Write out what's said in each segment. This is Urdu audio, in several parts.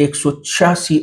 186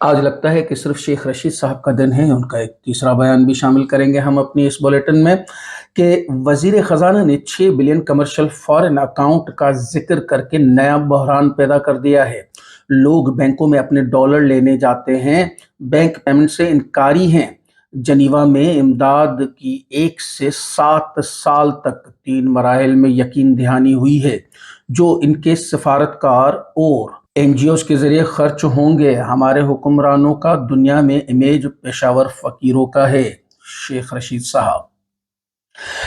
آج لگتا ہے کہ صرف شیخ رشید صاحب کا دن ہے۔ ان کا ایک تیسرا بیان بھی شامل کریں گے ہم اپنی اس بلیٹن میں کہ وزیر خزانہ نے 6 بلین کمرشل فارن اکاؤنٹ کا ذکر کر کے نیا بحران پیدا کر دیا ہے۔ لوگ بینکوں میں اپنے ڈالر لینے جاتے ہیں، بینک پیمنٹ سے انکاری ہیں۔ جنیوا میں امداد کی 1 سے 7 سال تک 3 مراحل میں یقین دہانی ہوئی ہے، جو ان کے سفارتکار اور این جی اوز کے ذریعے خرچ ہوں گے۔ ہمارے حکمرانوں کا دنیا میں امیج پشاور فقیروں کا ہے، شیخ رشید صاحب۔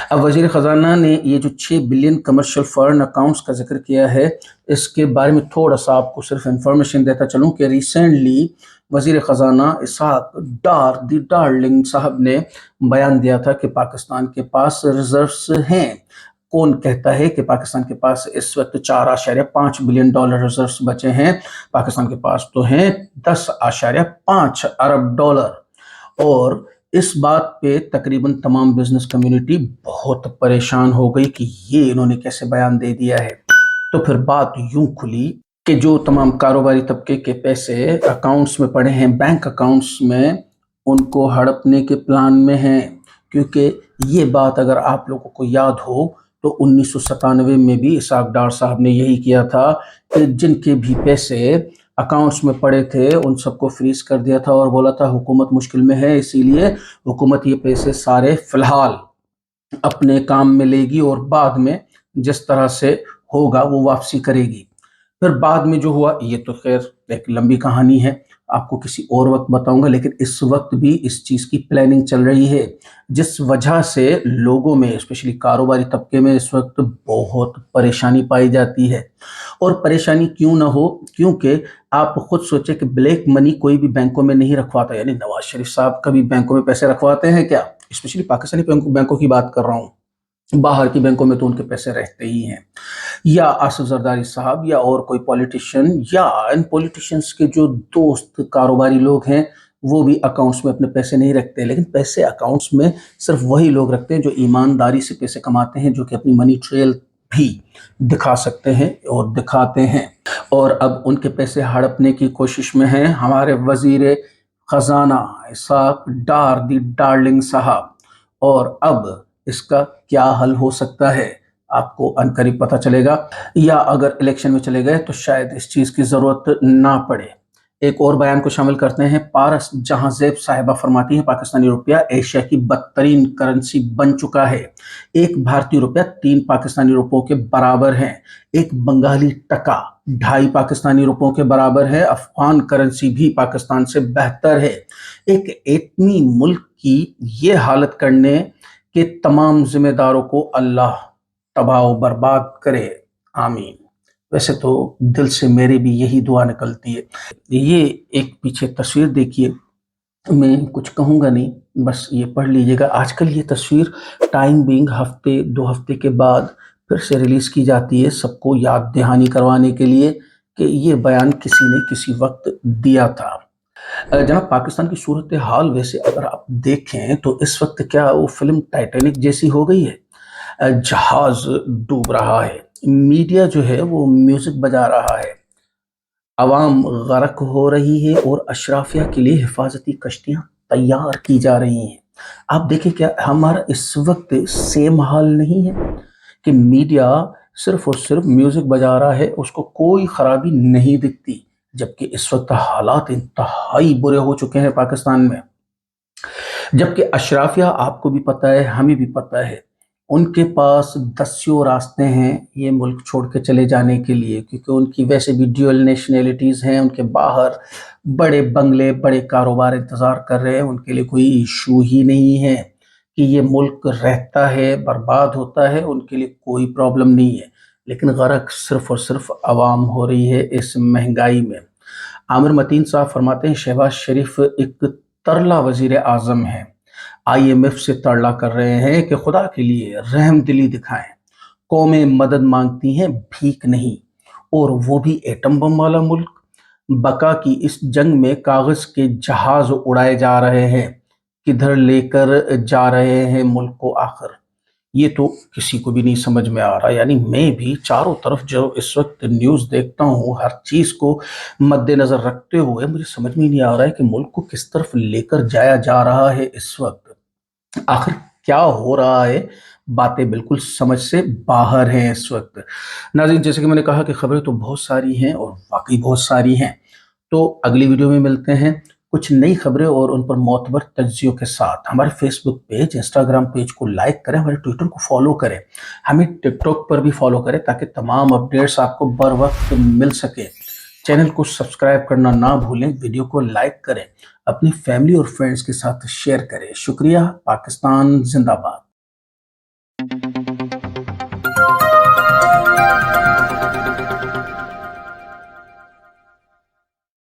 اب وزیر خزانہ نے یہ جو 6 بلین کمرشل فارن اکاؤنٹس کا ذکر کیا ہے، اس کے بارے میں تھوڑا سا آپ کو صرف انفارمیشن دیتا چلوں کہ ریسنٹلی وزیر خزانہ اسحاق ڈار دی ڈارلنگ صاحب نے بیان دیا تھا کہ پاکستان کے پاس ریزروز ہیں۔ کون کہتا ہے کہ پاکستان کے پاس اس وقت 4.5 بلین ڈالر ریزروز بچے ہیں؟ پاکستان کے پاس تو ہیں 10.5 ارب ڈالر، اور اس بات پہ تقریباً تمام بزنس کمیونٹی بہت پریشان ہو گئی کہ یہ انہوں نے کیسے بیان دے دیا ہے۔ تو پھر بات یوں کھلی کہ جو تمام کاروباری طبقے کے پیسے اکاؤنٹس میں پڑے ہیں، بینک اکاؤنٹس میں، ان کو ہڑپنے کے پلان میں ہیں، کیونکہ یہ بات اگر آپ لوگوں کو یاد ہو تو 1997 میں بھی اسحاق ڈار صاحب نے یہی کیا تھا کہ جن کے بھی پیسے اکاؤنٹس میں پڑے تھے ان سب کو فریز کر دیا تھا، اور بولا تھا حکومت مشکل میں ہے، اسی لیے حکومت یہ پیسے سارے فی الحال اپنے کام میں لے گی اور بعد میں جس طرح سے ہوگا وہ واپسی کرے گی۔ پھر بعد میں جو ہوا یہ تو خیر ایک لمبی کہانی ہے، آپ کو کسی اور وقت بتاؤں گا، لیکن اس وقت بھی اس چیز کی پلاننگ چل رہی ہے، جس وجہ سے لوگوں میں اسپیشلی کاروباری طبقے میں اس وقت بہت پریشانی پائی جاتی ہے۔ اور پریشانی کیوں نہ ہو، کیونکہ آپ خود سوچیں کہ بلیک منی کوئی بھی بینکوں میں نہیں رکھواتا، یعنی نواز شریف صاحب کبھی بینکوں میں پیسے رکھواتے ہیں کیا؟ اسپیشلی پاکستانی بینکوں کی بات کر رہا ہوں، باہر کی بینکوں میں تو ان کے پیسے رہتے ہی ہیں۔ یا آصف زرداری صاحب یا اور کوئی پولیٹیشین، یا ان پولیٹیشینز کے جو دوست کاروباری لوگ ہیں وہ بھی اکاؤنٹس میں اپنے پیسے نہیں رکھتے، لیکن پیسے اکاؤنٹس میں صرف وہی لوگ رکھتے ہیں جو ایمانداری سے پیسے کماتے ہیں، جو کہ اپنی منی ٹریل بھی دکھا سکتے ہیں اور دکھاتے ہیں۔ اور اب ان کے پیسے ہڑپنے کی کوشش میں ہیں ہمارے وزیر خزانہ اسحاق ڈار دی ڈارلنگ صاحب، اور اب اس کا کیا حل ہو سکتا ہے آپ کو عنقریب پتہ چلے گا، یا اگر الیکشن میں چلے گئے تو شاید اس چیز کی ضرورت نہ پڑے۔ ایک اور بیان کو شامل کرتے ہیں، پارس جہاں زیب صاحبہ فرماتی ہیں پاکستانی روپیہ ایشیا کی بدترین کرنسی بن چکا ہے۔ ایک بھارتی روپیہ 3 پاکستانی روپوں کے برابر ہے، ایک بنگالی ٹکا 2.5 پاکستانی روپوں کے برابر ہے، افغان کرنسی بھی پاکستان سے بہتر ہے۔ ایک ایٹمی ملک کی یہ حالت کرنے کے تمام ذمہ داروں کو اللہ تباہ و برباد کرے، آمین۔ ویسے تو دل سے میرے بھی یہی دعا نکلتی ہے۔ یہ ایک پیچھے تصویر دیکھیے، میں کچھ کہوں گا نہیں، بس یہ پڑھ لیجئے گا۔ آج کل یہ تصویر ٹائم بینگ ہفتے 2 ہفتے کے بعد پھر سے ریلیز کی جاتی ہے، سب کو یاد دہانی کروانے کے لیے کہ یہ بیان کسی نے کسی وقت دیا تھا۔ جناب پاکستان کی صورتحال ویسے اگر آپ دیکھیں تو اس وقت کیا وہ فلم ٹائٹینک جیسی ہو گئی ہے، جہاز ڈوب رہا ہے، میڈیا جو ہے وہ میوزک بجا رہا ہے، عوام غرق ہو رہی ہے، اور اشرافیہ کے لیے حفاظتی کشتیاں تیار کی جا رہی ہیں۔ آپ دیکھیں کیا ہمارا اس وقت سیم حال نہیں ہے کہ میڈیا صرف اور صرف میوزک بجا رہا ہے، اس کو کوئی خرابی نہیں دکھتی، جبکہ اس وقت حالات انتہائی برے ہو چکے ہیں پاکستان میں۔ جبکہ اشرافیہ آپ کو بھی پتہ ہے، ہمیں بھی پتہ ہے، ان کے پاس دسیوں راستے ہیں یہ ملک چھوڑ کے چلے جانے کے لیے، کیونکہ ان کی ویسے بھی ڈیول نیشنلٹیز ہیں، ان کے باہر بڑے بنگلے بڑے کاروبار انتظار کر رہے ہیں، ان کے لیے کوئی ایشو ہی نہیں ہے کہ یہ ملک رہتا ہے برباد ہوتا ہے، ان کے لیے کوئی پرابلم نہیں ہے، لیکن غرق صرف اور صرف عوام ہو رہی ہے اس مہنگائی میں۔ عامر متین صاحب فرماتے ہیں شہباز شریف ایک ترلا وزیر اعظم ہے، آئی ایم ایف سے ترلا کر رہے ہیں کہ خدا کے لیے رحم دلی دکھائیں، قومیں مدد مانگتی ہیں بھیک نہیں، اور وہ بھی ایٹم بم والا ملک۔ بقا کی اس جنگ میں کاغذ کے جہاز اڑائے جا رہے ہیں، کدھر لے کر جا رہے ہیں ملک کو آخر؟ یہ تو کسی کو بھی نہیں سمجھ میں آ رہا، یعنی میں بھی چاروں طرف جو اس وقت نیوز دیکھتا ہوں، ہر چیز کو مد نظر رکھتے ہوئے مجھے سمجھ میں نہیں آ رہا ہے کہ ملک کو کس طرف لے کر جایا جا رہا ہے اس وقت، آخر کیا ہو رہا ہے۔ باتیں بالکل سمجھ سے باہر ہیں اس وقت۔ ناظرین، جیسے کہ میں نے کہا کہ خبریں تو بہت ساری ہیں اور واقعی بہت ساری ہیں، تو اگلی ویڈیو میں ملتے ہیں کچھ نئی خبریں اور ان پر معتبر تجزیوں کے ساتھ۔ ہمارے فیس بک پیج، انسٹاگرام پیج کو لائک کریں، ہمارے ٹویٹر کو فالو کریں، ہمیں ٹک ٹاک پر بھی فالو کریں تاکہ تمام اپڈیٹس آپ کو بر وقت مل سکے۔ چینل کو سبسکرائب کرنا نہ بھولیں، ویڈیو کو لائک کریں، اپنی فیملی اور فرینڈز کے ساتھ شیئر کریں۔ شکریہ۔ پاکستان زندہ باد۔